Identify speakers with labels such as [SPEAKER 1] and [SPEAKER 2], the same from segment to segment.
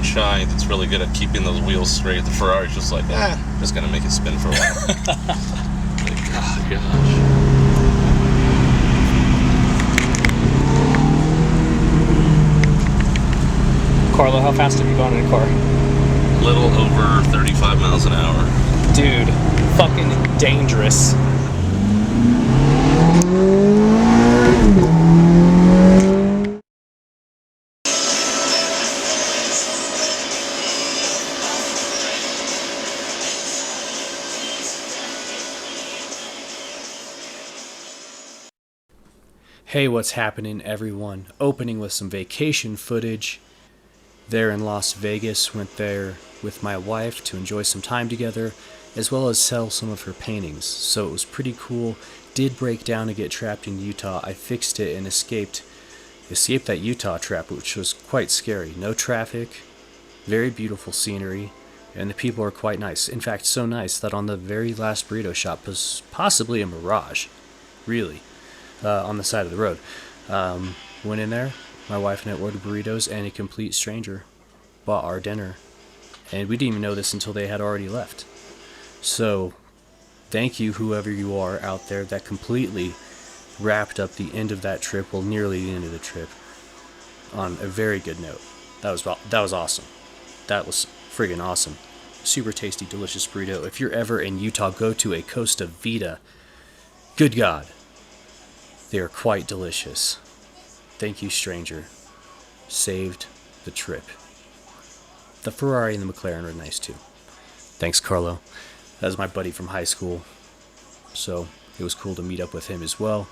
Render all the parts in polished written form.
[SPEAKER 1] shy that's really good at keeping those wheels straight. The Ferrari's just like, just gonna make it spin for a while. Like, oh gosh.
[SPEAKER 2] Carlo, how fast have you gone in a car?
[SPEAKER 1] Little over 35 miles an hour.
[SPEAKER 2] Dude, fucking dangerous. Hey, what's happening, everyone? Opening with some vacation footage. There in Las Vegas, went there with my wife to enjoy some time together, as well as sell some of her paintings. So it was pretty cool. Did break down to get trapped in Utah. I fixed it and escaped that Utah trap, which was quite scary. No traffic, very beautiful scenery, and the people are quite nice. In fact, so nice that on the very last burrito shop was possibly a mirage, really. On the side of the road. Went in there, my wife and I ordered burritos, and a complete stranger bought our dinner. And we didn't even know this until they had already left. So, thank you, whoever you are out there, that completely wrapped up the end of that trip, well, nearly the end of the trip, on a very good note. That was awesome. That was friggin' awesome. Super tasty, delicious burrito. If you're ever in Utah, go to a Costa Vida. Good God. They are quite delicious. Thank you, stranger. Saved the trip. The Ferrari and the McLaren are nice too. Thanks, Carlo. That was my buddy from high school, so it was cool to meet up with him as well.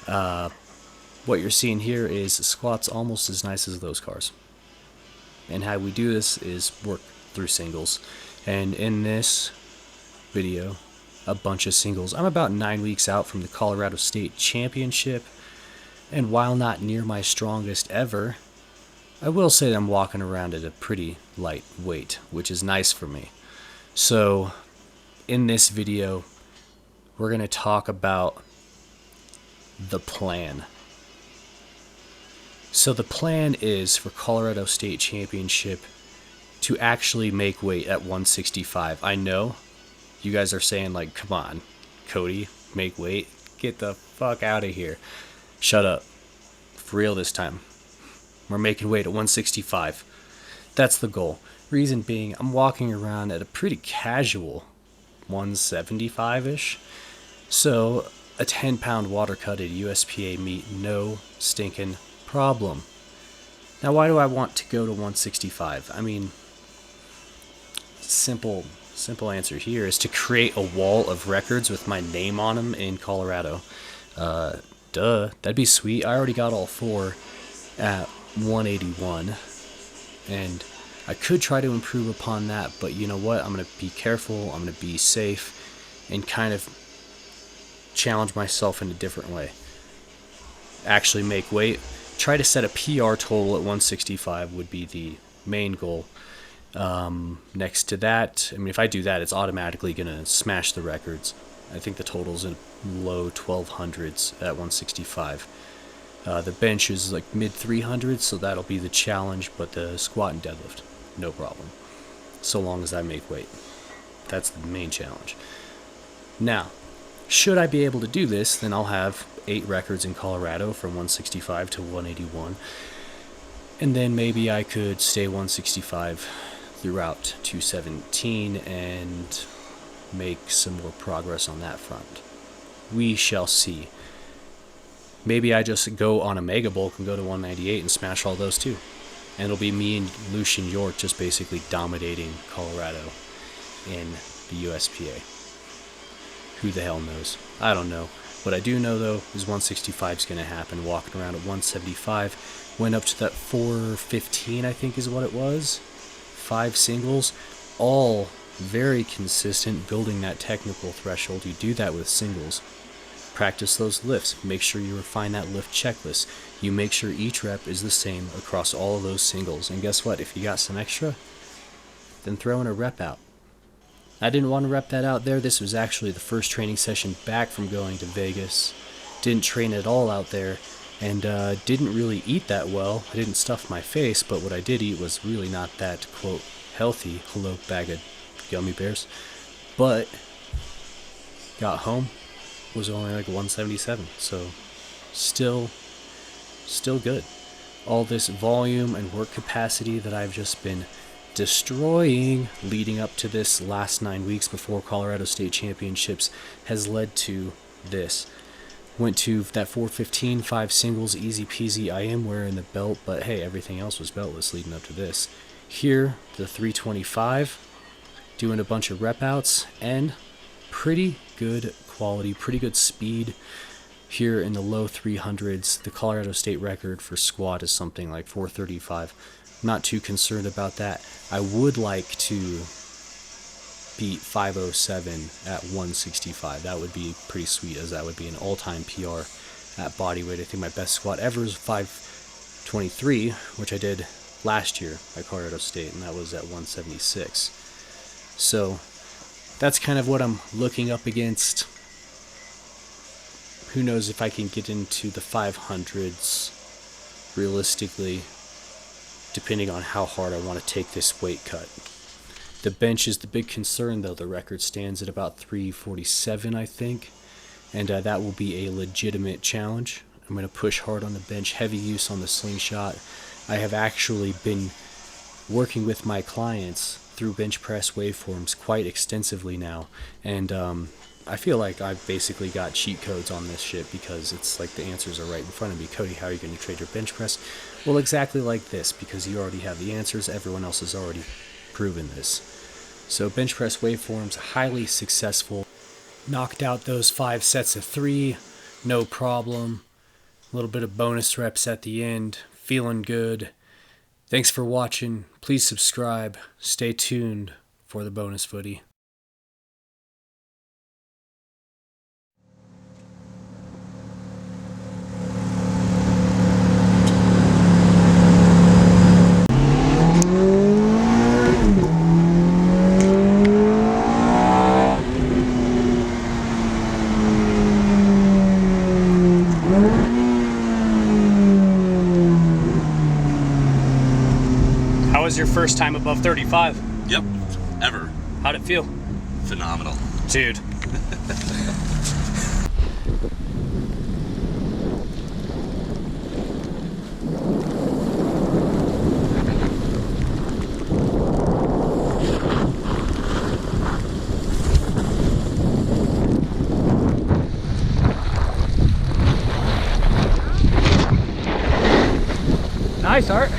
[SPEAKER 2] What you're seeing here is squats almost as nice as those cars. And how we do this is work through singles. And in this video, a bunch of singles. I'm about 9 weeks out from the Colorado State Championship, and while not near my strongest ever, I will say that I'm walking around at a pretty light weight, which is nice for me. So, in this video, we're going to talk about the plan. So the plan is for Colorado State Championship to actually make weight at 165. I know you guys are saying, like, come on, Cody, make weight? Get the fuck out of here. Shut up. For real this time. We're making weight at 165. That's the goal. Reason being, I'm walking around at a pretty casual 175-ish. So, a 10-pound water cut at USPA meet, no stinking problem. Now, why do I want to go to 165? I mean, simple answer here is to create a wall of records with my name on them in Colorado. That'd be sweet. I already got all 4 at 181, and I could try to improve upon that, but you know what? I'm going to be careful, I'm going to be safe, and kind of challenge myself in a different way. Actually make weight. Try to set a PR total at 165 would be the main goal. Next to that, I mean, if I do that, it's automatically going to smash the records. I think the total's in low 1200s at 165. The bench is like mid 300s, so that'll be the challenge, but the squat and deadlift, no problem. So long as I make weight. That's the main challenge. Now, should I be able to do this, then I'll have 8 records in Colorado from 165 to 181. And then maybe I could stay 165 throughout 217 and make some more progress on that front. We shall see. Maybe I just go on a mega bulk and go to 198 and smash all those too. And it'll be me and Lucian York just basically dominating Colorado in the USPA. Who the hell knows? I don't know. What I do know though is 165 is going to happen. Walking around at 175, went up to that 415 I think is what it was. 5 singles, all very consistent, building that technical threshold. You do that with singles. Practice those lifts. Make sure you refine that lift checklist. You make sure each rep is the same across all of those singles. And guess what? If you got some extra, then throw in a rep out. I didn't want to rep that out there. This was actually the first training session back from going to Vegas. Didn't train at all out there. and didn't really eat that well. I didn't stuff my face, but what I did eat was really not that, quote, healthy. Hello, bag of gummy bears. But got home, was only like 177, so still good. All this volume and work capacity that I've just been destroying leading up to this last 9 weeks before Colorado State Championships has led to this. Went to that 415, 5 singles, easy peasy. I am wearing the belt, but hey, everything else was beltless leading up to this. Here, the 325, doing a bunch of rep outs, and pretty good quality, pretty good speed. Here in the low 300s, the Colorado State record for squat is something like 435. Not too concerned about that. I would like to beat 507 at 165. That would be pretty sweet, as that would be an all-time PR at bodyweight. I think my best squat ever is 523, which I did last year at Colorado State, and that was at 176. So that's kind of what I'm looking up against. Who knows if I can get into the 500s realistically, depending on how hard I want to take this weight cut. The bench is the big concern, though. The record stands at about 347, I think, and that will be a legitimate challenge. I'm going to push hard on the bench, heavy use on the slingshot. I have actually been working with my clients through bench press waveforms quite extensively now, and I feel like I've basically got cheat codes on this shit, because it's like the answers are right in front of me. Cody, how are you going to trade your bench press? Well, exactly like this, because you already have the answers. Everyone else has already proven this. So bench press waveforms, highly successful. Knocked out those 5 sets of 3, no problem. A little bit of bonus reps at the end, feeling good. Thanks for watching. Please subscribe. Stay tuned for the bonus footy. How was your first time above 35?
[SPEAKER 1] Yep. Ever.
[SPEAKER 2] How'd it feel?
[SPEAKER 1] Phenomenal.
[SPEAKER 2] Dude. Nice, Art.